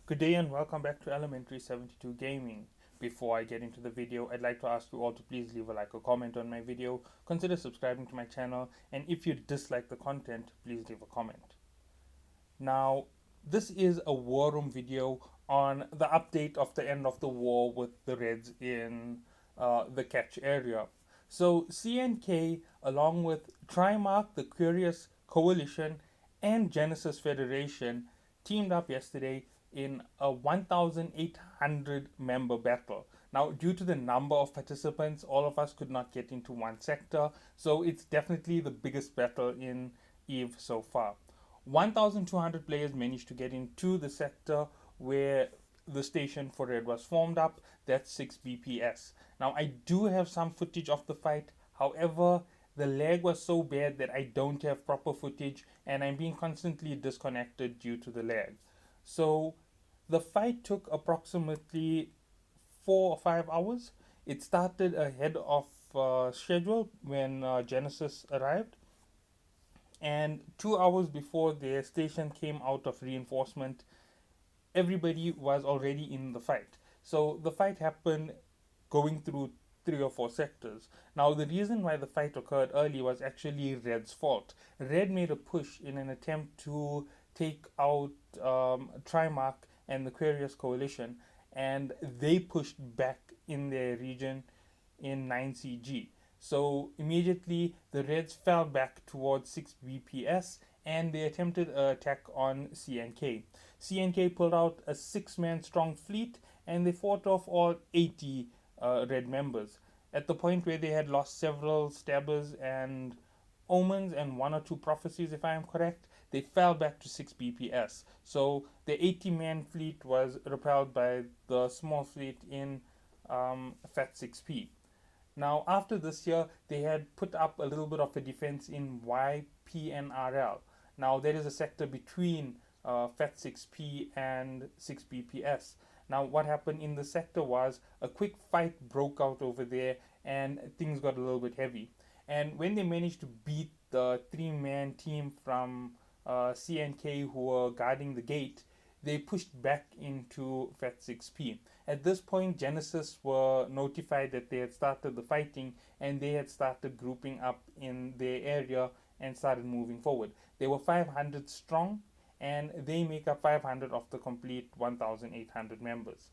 Good day and welcome back to Elementary 72 Gaming. Before I get into the video, I'd like to ask you all to please leave a like or comment on my video, consider subscribing to my channel, and if you dislike the content, please leave a comment. Now, this is a war room video on the update of the end of the war with the Reds in the catch area. So CNK, along with Trimark, the Qurious Coalition, and Genesis Federation, teamed up yesterday in a 1,800 member battle. Now, due to the number of participants, all of us could not get into one sector, so it's definitely the biggest battle in EVE so far. 1,200 players managed to get into the sector where the station for Red was formed up. That's 6 BPS. Now, I do have some footage of the fight. However, the lag was so bad that I don't have proper footage and I'm being constantly disconnected due to the lag. So, the fight took approximately 4 or 5 hours. It started ahead of schedule when Genesis arrived, and 2 hours before their station came out of reinforcement, everybody was already in the fight. So the fight happened going through 3 or 4 sectors. Now, the reason why the fight occurred early was actually Red's fault. Red made a push in an attempt to take out Trimark and the Qurious Coalition, and they pushed back in their region in 9CG. So immediately the Reds fell back towards 6 BPS and they attempted an attack on CNK. CNK pulled out a 6-man strong fleet and they fought off all 80 Red members. At the point where they had lost several stabbers and omens and 1 or 2 prophecies, if I am correct, they fell back to 6 BPS. So the 80-man fleet was repelled by the small fleet in FAT 6P. Now, after this year, they had put up a little bit of a defense in YPNRL. Now, there is a sector between FAT 6P and 6 BPS. Now, what happened in the sector was a quick fight broke out over there and things got a little bit heavy. And when they managed to beat the 3-man team from CNK who were guarding the gate, they pushed back into FAT 6P. At this point, Genesis were notified that they had started the fighting and they had started grouping up in their area and started moving forward. They were 500 strong and they make up 500 of the complete 1,800 members.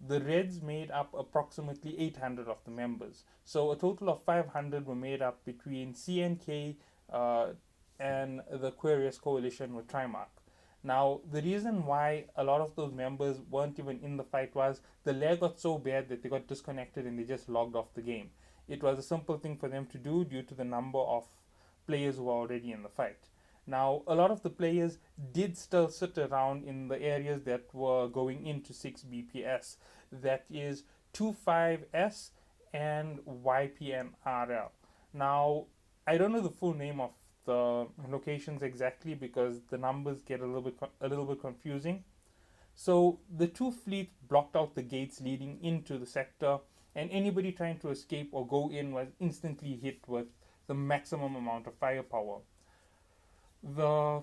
The Reds made up approximately 800 of the members. So a total of 500 were made up between CNK and the Qurious Coalition with Trimark. Now, the reason why a lot of those members weren't even in the fight was the lag got so bad that they got disconnected and they just logged off the game. It was a simple thing for them to do due to the number of players who were already in the fight. Now, a lot of the players did still sit around in the areas that were going into 6 BPS, that is 25S and YPNRL. Now, I don't know the full name of the locations exactly because the numbers get a little bit confusing. So the 2 fleets blocked out the gates leading into the sector, and anybody trying to escape or go in was instantly hit with the maximum amount of firepower. The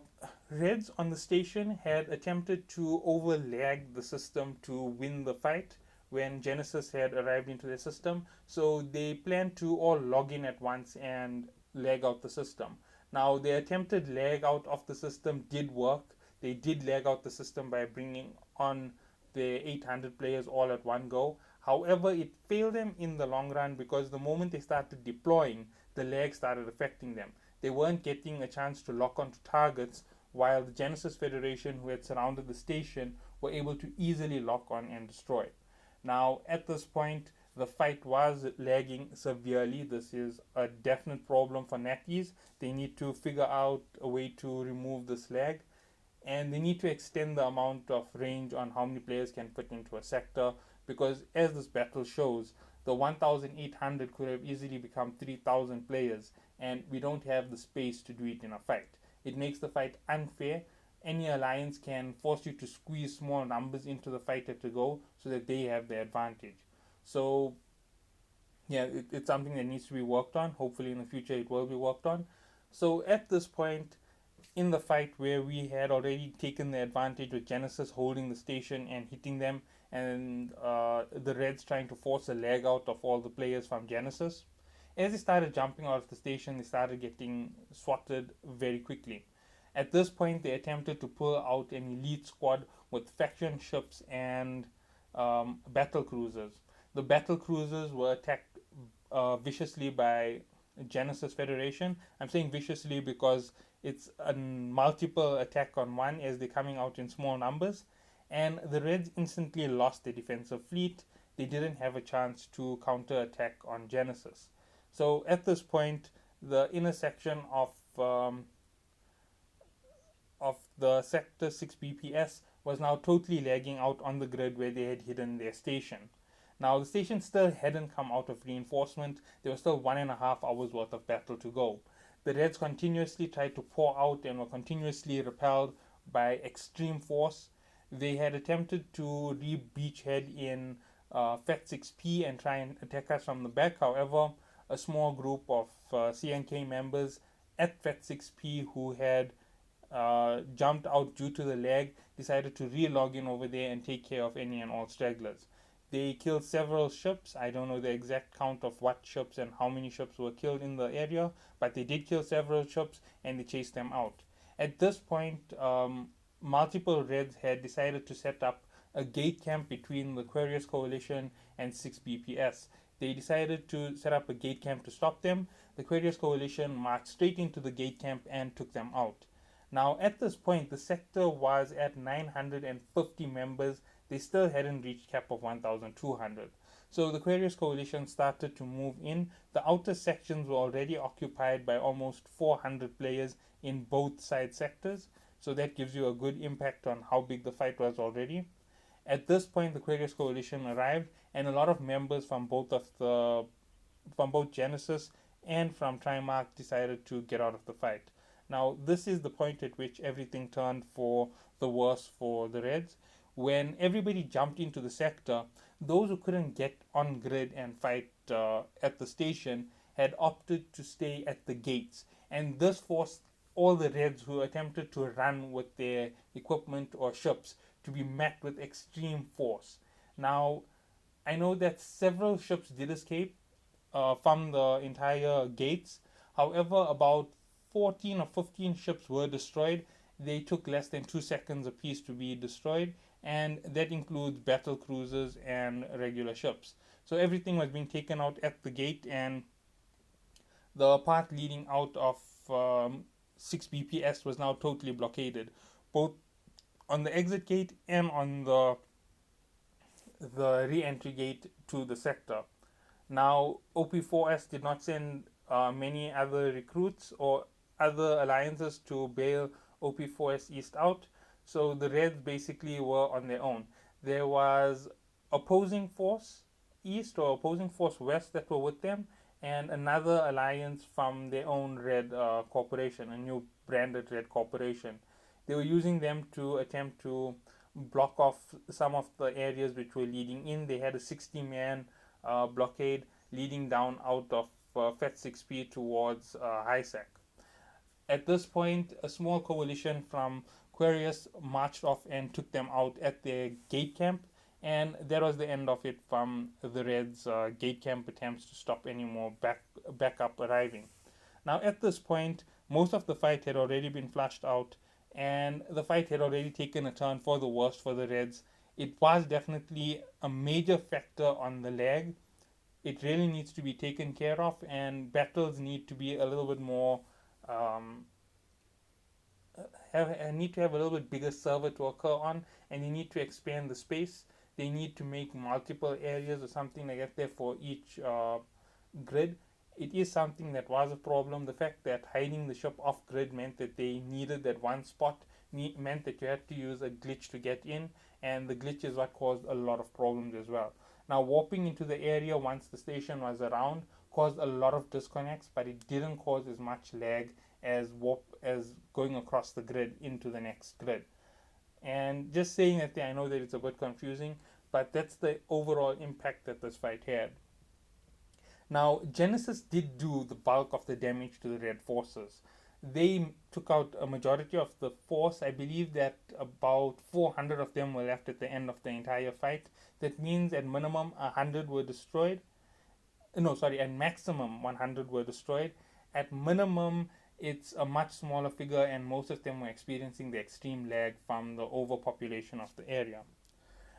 Reds on the station had attempted to overlag the system to win the fight when Genesis had arrived into the system, so they planned to all log in at once and lag out the system. Now, the attempted lag out of the system did work. They did lag out the system by bringing on the 800 players all at one go. However, it failed them in the long run because the moment they started deploying, the lag started affecting them. They weren't getting a chance to lock onto targets, while the Genesis Federation, who had surrounded the station, were able to easily lock on and destroy. Now, at this point, the fight was lagging severely. This is a definite problem for NetEase. They need to figure out a way to remove this lag, and they need to extend the amount of range on how many players can fit into a sector, because as this battle shows, the 1,800 could have easily become 3,000 players, and we don't have the space to do it in a fight. It makes the fight unfair. Any alliance can force you to squeeze small numbers into the fight at a go so that they have the advantage. So yeah, it's something that needs to be worked on. Hopefully in the future it will be worked on. So at this point, in the fight where we had already taken the advantage with Genesis holding the station and hitting them, and the Reds trying to force a leg out of all the players from Genesis. As they started jumping out of the station, they started getting swatted very quickly. At this point, they attempted to pull out an elite squad with faction ships and battle cruisers. The battle cruisers were attacked viciously by Genesis Federation. I'm saying viciously because it's a multiple attack on one as they're coming out in small numbers. And the Reds instantly lost their defensive fleet. They didn't have a chance to counter attack on Genesis. So at this point, the inner section of the sector 6 BPS was now totally lagging out on the grid where they had hidden their station. Now, the station still hadn't come out of reinforcement. There was still 1.5 hours worth of battle to go. The Reds continuously tried to pour out and were continuously repelled by extreme force. They had attempted to re-beachhead in FET 6P and try and attack us from the back. However, a small group of CNK members at FET 6P who had jumped out due to the lag decided to re-log in over there and take care of any and all stragglers. They killed several ships. I don't know the exact count of what ships and how many ships were killed in the area, but they did kill several ships and they chased them out. At this point, multiple Reds had decided to set up a gate camp between the Qurious coalition and 6 BPS. They decided to set up a gate camp to stop them. The Qurious coalition marched straight into the gate camp and took them out. Now, at this point, the sector was at 950 members. They still hadn't reached cap of 1,200. So the Qurious coalition started to move in. The outer sections were already occupied by almost 400 players in both side sectors. So that gives you a good impact on how big the fight was already. At this point, the Qurious coalition arrived, and a lot of members from both Genesis and from Trimark decided to get out of the fight. Now, this is the point at which everything turned for the worse for the Reds. When everybody jumped into the sector, those who couldn't get on grid and fight at the station had opted to stay at the gates. And this forced all the Reds who attempted to run with their equipment or ships to be met with extreme force. Now, I know that several ships did escape from the entire gates. However, about 14 or 15 ships were destroyed. They took less than 2 seconds apiece to be destroyed, and that includes battle cruisers and regular ships. So everything was being taken out at the gate, and the path leading out of 6 BPS was now totally blockaded, both on the exit gate and on the re-entry gate to the sector. Now, OP4S did not send many other recruits or other alliances to bail OP4S East out, so the Reds basically were on their own. There was opposing force East or opposing force West that were with them, and another alliance from their own Red corporation, a new branded Red corporation. They were using them to attempt to block off some of the areas which were leading in. They had a 60-man blockade leading down out of FET 6P towards HISAC. At this point, a small coalition from Qurious marched off and took them out at their gate camp, and that was the end of it from the Reds' gate camp attempts to stop any more backup arriving. Now, at this point, most of the fight had already been flushed out, and the fight had already taken a turn for the worst for the Reds. It was definitely a major factor on the lag. It really needs to be taken care of, and battles need to be a little bit more need to have a little bit bigger server to occur on, and you need to expand the space. They need to make multiple areas or something like that there for each grid. It is something that was a problem. The fact that hiding the ship off grid meant that they needed that one spot meant that you had to use a glitch to get in, and the glitch is what caused a lot of problems as well. Now, warping into the area once the station was around caused a lot of disconnects, but it didn't cause as much lag as going across the grid into the next grid. And just saying that there, I know that it's a bit confusing, but that's the overall impact that this fight had. Now, Genesis did do the bulk of the damage to the Red forces. They took out a majority of the force. I believe that about 400 of them were left at the end of the entire fight. That means at minimum 100 were destroyed. No, sorry, at maximum 100 were destroyed. At minimum, it's a much smaller figure, and most of them were experiencing the extreme lag from the overpopulation of the area.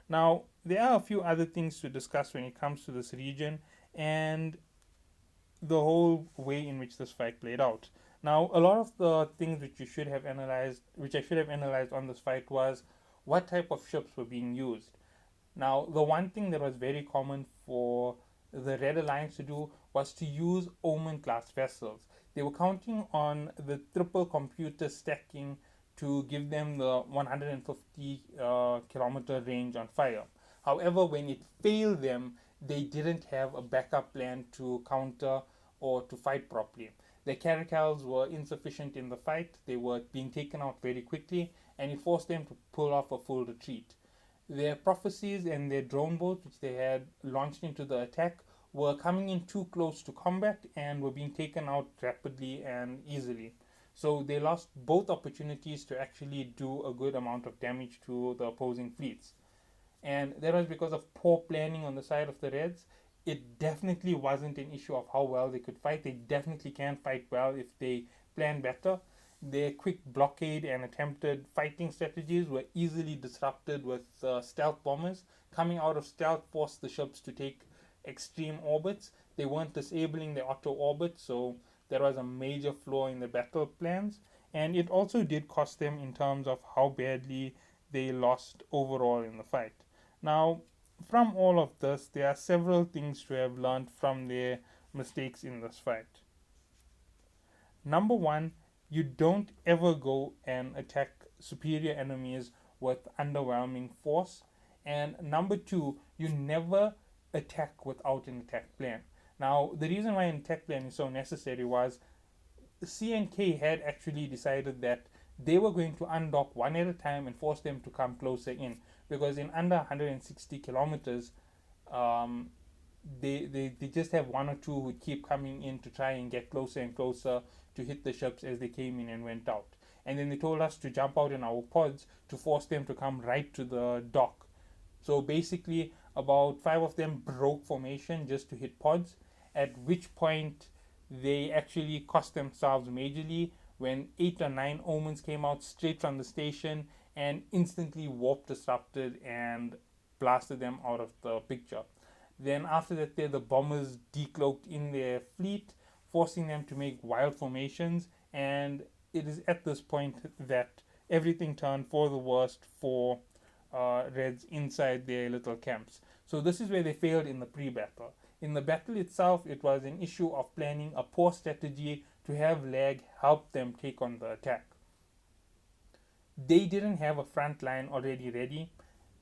Now, there are a few other things to discuss when it comes to this region and the whole way in which this fight played out. Now, a lot of the things which you should have analyzed, which I should have analyzed on this fight, was what type of ships were being used. Now, the one thing that was very common for the Red Alliance to do was to use Omen class vessels. They were counting on the triple computer stacking to give them the 150 kilometer range on fire. However, when it failed them, they didn't have a backup plan to counter or to fight properly. Their caracals were insufficient in the fight, they were being taken out very quickly, and it forced them to pull off a full retreat. Their prophecies and their drone boats, which they had launched into the attack, were coming in too close to combat and were being taken out rapidly and easily. So they lost both opportunities to actually do a good amount of damage to the opposing fleets. And that was because of poor planning on the side of the Reds. It definitely wasn't an issue of how well they could fight. They definitely can fight well if they plan better. Their quick blockade and attempted fighting strategies were easily disrupted with stealth bombers. Coming out of stealth forced the ships to take extreme orbits. They weren't disabling the auto orbit, so there was a major flaw in the battle plans. And it also did cost them in terms of how badly they lost overall in the fight. Now, from all of this, there are several things to have learned from their mistakes in this fight. Number one, you don't ever go and attack superior enemies with underwhelming force. And number two, you never attack without an attack plan. Now, the reason why an attack plan is so necessary was CNK had actually decided that they were going to undock one at a time and force them to come closer in, because in under 160 kilometers, um, they just have one or two who would keep coming in to try and get closer and closer to hit the ships as they came in and went out. And then they told us to jump out in our pods to force them to come right to the dock. So basically, about five of them broke formation just to hit pods, at which point they actually cost themselves majorly when 8 or 9 omens came out straight from the station and instantly warp disrupted and blasted them out of the picture. Then after that, the bombers decloaked in their fleet, forcing them to make wild formations. And it is at this point that everything turned for the worst for Reds inside their little camps. So this is where they failed in the pre-battle. In the battle itself, it was an issue of planning a poor strategy to have lag help them take on the attack. They didn't have a front line already ready,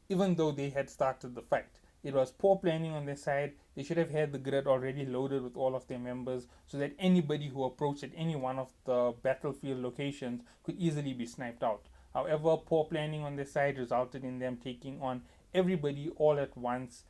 even though they had started the fight. It was poor planning on their side. They should have had the grid already loaded with all of their members so that anybody who approached at any one of the battlefield locations could easily be sniped out. However, poor planning on their side resulted in them taking on everybody all at once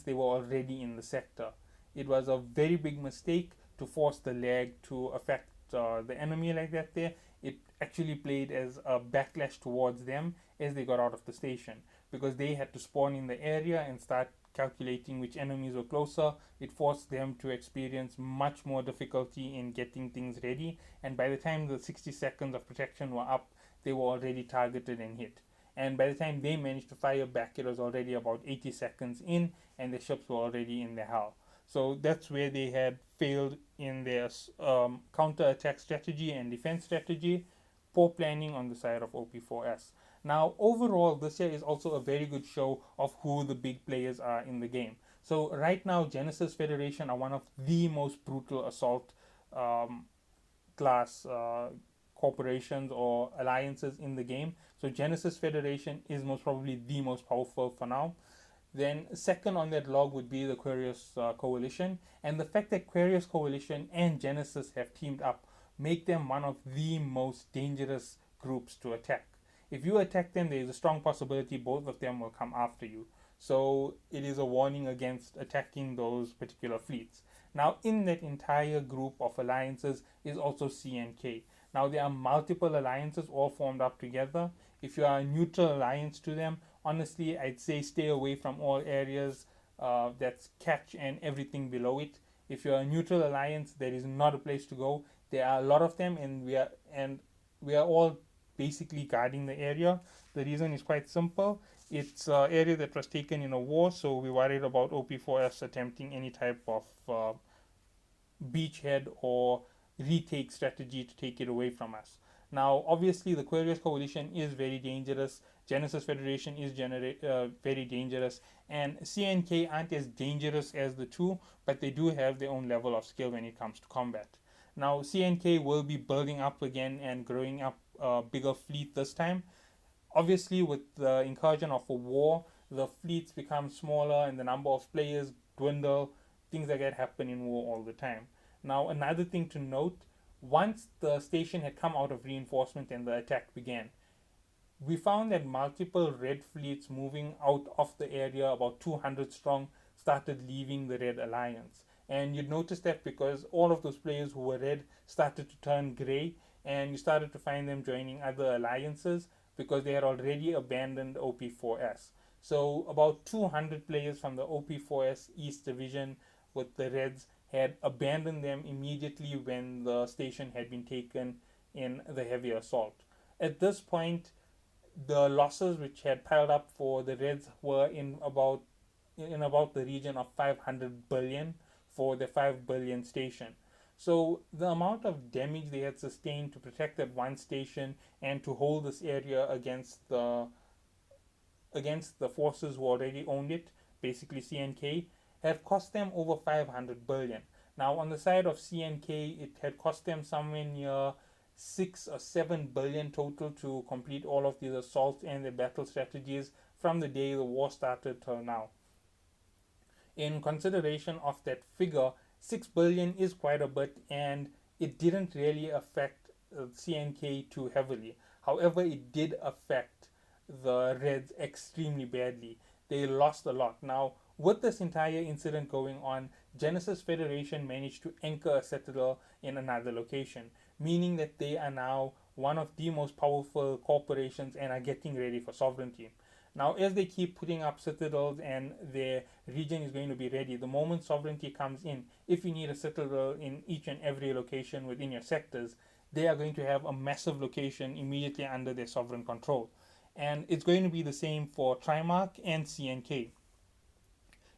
they were already in the sector. It was a very big mistake to force the lag to affect the enemy like that there. It actually played as a backlash towards them as they got out of the station, because they had to spawn in the area and start calculating which enemies were closer. It forced them to experience much more difficulty in getting things ready, and by the time the 60 seconds of protection were up, they were already targeted and hit. And by the time they managed to fire back, it was already about 80 seconds in, and the ships were already in the hell. So that's where they had failed in their counter attack strategy and defense strategy. Poor planning on the side of OP4S. Now, overall, this year is also a very good show of who the big players are in the game. So, right now, Genesis Federation are one of the most brutal assault um, class corporations or alliances in the game. So, Genesis Federation is most probably the most powerful for now. Then, second on that log would be the Qurious Coalition. And the fact that Qurious Coalition and Genesis have teamed up make them one of the most dangerous groups to attack. If you attack them, there is a strong possibility both of them will come after you. So it is a warning against attacking those particular fleets. Now, in that entire group of alliances is also CNK. Now there are multiple alliances all formed up together. If you are a neutral alliance to them, honestly, I'd say stay away from all areas that's catch and everything below it. If you're a neutral alliance, there is not a place to go. There are a lot of them, and we are all basically guarding the area. The reason is quite simple. It's an area that was taken in a war, so we worried about OP4S attempting any type of beachhead or retake strategy to take it away from us. Now, obviously, the Qurious coalition is very dangerous. Genesis Federation is very dangerous, and CNK aren't as dangerous as the two, but they do have their own level of skill when it comes to combat. Now, CNK will be building up again and growing up a bigger fleet this time. Obviously, with the incursion of a war, the fleets become smaller and the number of players dwindle. Things like that happen in war all the time. Now, another thing to note, once the station had come out of reinforcement and the attack began, we found that multiple red fleets moving out of the area, about 200 strong, started leaving the Red Alliance. And you'd notice that because all of those players who were red started to turn grey, and you started to find them joining other alliances because they had already abandoned OP4S. So, about 200 players from the OP4S East Division with the Reds had abandoned them immediately when the station had been taken in the heavy assault. At this point, the losses which had piled up for the Reds were in about the region of 500 billion for the 5 billion station. So the amount of damage they had sustained to protect that one station and to hold this area against the forces who already owned it, basically CNK, have cost them over 500 billion. Now, on the side of CNK, it had cost them somewhere near 6 or 7 billion total to complete all of these assaults and the battle strategies from the day the war started till now. In consideration of that figure, 6 billion is quite a bit, and it didn't really affect CNK too heavily. However, it did affect the Reds extremely badly. They lost a lot. Now, with this entire incident going on, Genesis Federation managed to anchor a citadel in another location, meaning that they are now one of the most powerful corporations and are getting ready for sovereignty. Now, as they keep putting up citadels and their region is going to be ready, the moment sovereignty comes in, if you need a citadel in each and every location within your sectors, they are going to have a massive location immediately under their sovereign control. And it's going to be the same for Trimark and CNK.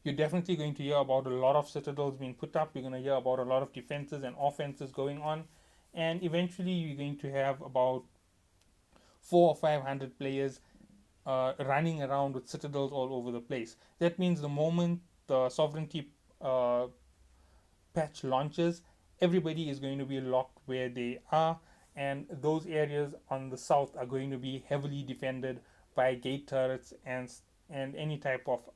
You're definitely going to hear about a lot of citadels being put up. You're going to hear about a lot of defenses and offenses going on. And eventually, you're going to have about 400 or 500 players running around with citadels all over the place. That means the moment the sovereignty patch launches, everybody is going to be locked where they are, and those areas on the south are going to be heavily defended by gate turrets and any type of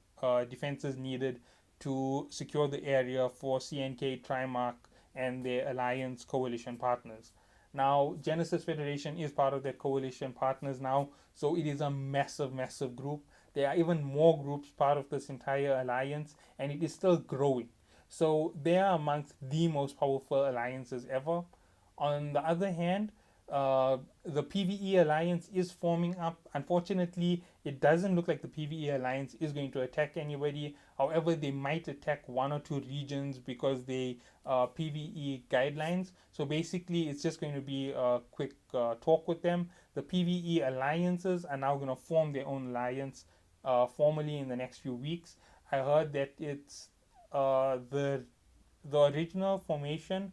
defenses needed to secure the area for CNK, Trimark, and their alliance coalition partners. Now, Genesis Federation is part of their coalition partners now, so it is a massive, massive group. There are even more groups part of this entire alliance, and it is still growing. So they are amongst the most powerful alliances ever. On the other hand, the PvE alliance is forming up. Unfortunately, it doesn't look like the PvE alliance is going to attack anybody. However, they might attack one or two regions because they PvE guidelines. So basically, it's just going to be a quick talk with them. The PvE alliances are now going to form their own alliance formally in the next few weeks. I heard that it's the original formation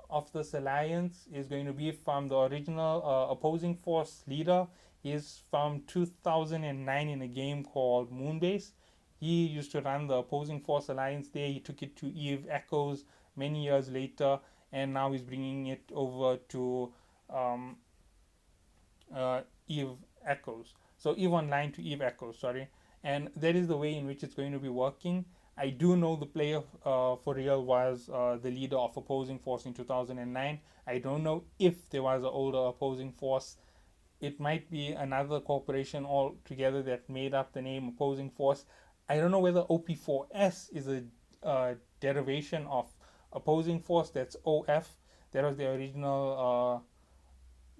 of this alliance is going to be from the original opposing force leader. He is from 2009 in a game called Moonbase. He used to run the opposing force alliance there. He took it to Eve Echoes many years later, and now he's bringing it over to um, Eve Echoes. So Eve Online to Eve Echoes, sorry. And that is the way in which it's going to be working. I do know the player for real was the leader of opposing force in 2009. I don't know if there was an older opposing force. It might be another corporation altogether that made up the name opposing force. I don't know whether OP4S is a derivation of opposing force. That's OF. That was the original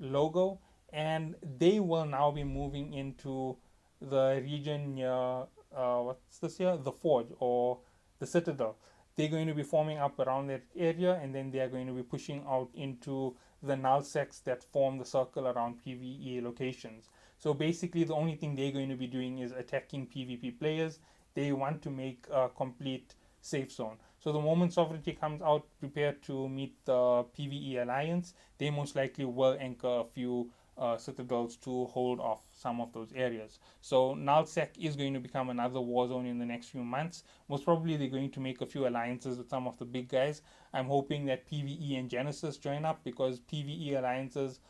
logo, and they will now be moving into the region near what's this here? The Forge or the Citadel. They're going to be forming up around that area, and then they are going to be pushing out into the null sects that form the circle around PvE locations. So basically, the only thing they're going to be doing is attacking PvP players. They want to make a complete safe zone. So the moment sovereignty comes out prepared to meet the PvE alliance, they most likely will anchor a few citadels to hold off some of those areas. So Nullsec is going to become another war zone in the next few months. Most probably they're going to make a few alliances with some of the big guys. I'm hoping that PvE and Genesis join up, because PvE alliances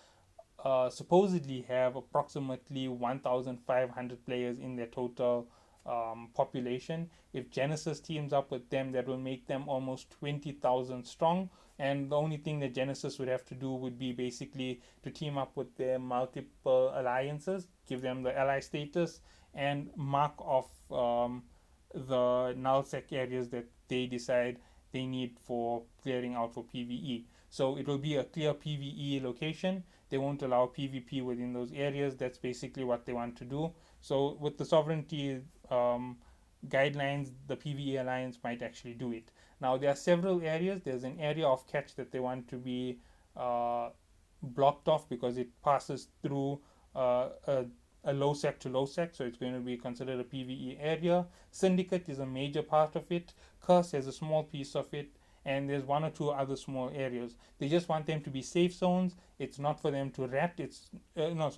supposedly have approximately 1,500 players in their total population. If Genesis teams up with them, that will make them almost 20,000 strong. And the only thing that Genesis would have to do would be basically to team up with their multiple alliances, give them the ally status, and mark off the nullsec areas that they decide they need for clearing out for PvE. So it will be a clear PvE location. They won't allow PvP within those areas. That's basically what they want to do. So with the sovereignty guidelines, the PvE alliance might actually do it. Now there are several areas. There's an area of catch that they want to be uh, blocked off because it passes through a low sec to low sec, so it's going to be considered a PvE area. Syndicate is a major part of it. Curse has a small piece of it, and there's one or two other small areas. They just want them to be safe zones. It's not for them to rat. It's not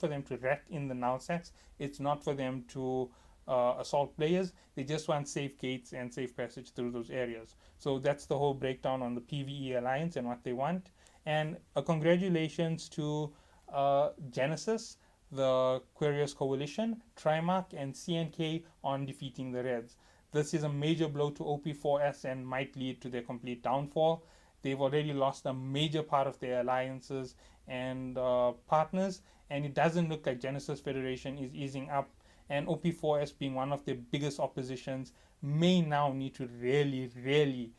for them to rat in the null sets. It's not for them to assault players. They just want safe gates and safe passage through those areas. So that's the whole breakdown on the PvE alliance and what they want. And congratulations to Genesis, the Qurious Coalition, Trimark, and CNK on defeating the Reds. This is a major blow to OP4S and might lead to their complete downfall. They've already lost a major part of their alliances and partners, and it doesn't look like Genesis Federation is easing up. And OP4S, being one of their biggest oppositions, may now need to really, really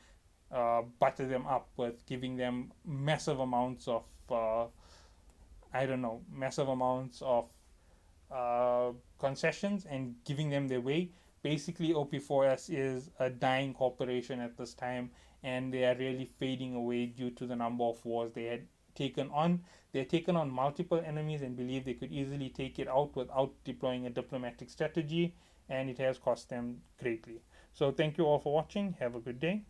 butter them up with giving them massive amounts of massive amounts of concessions and giving them their way. Basically, OP4S is a dying corporation at this time, and they are really fading away due to the number of wars they had taken on. They had taken on multiple enemies and believe they could easily take it out without deploying a diplomatic strategy, and it has cost them greatly. So, thank you all for watching. Have a good day.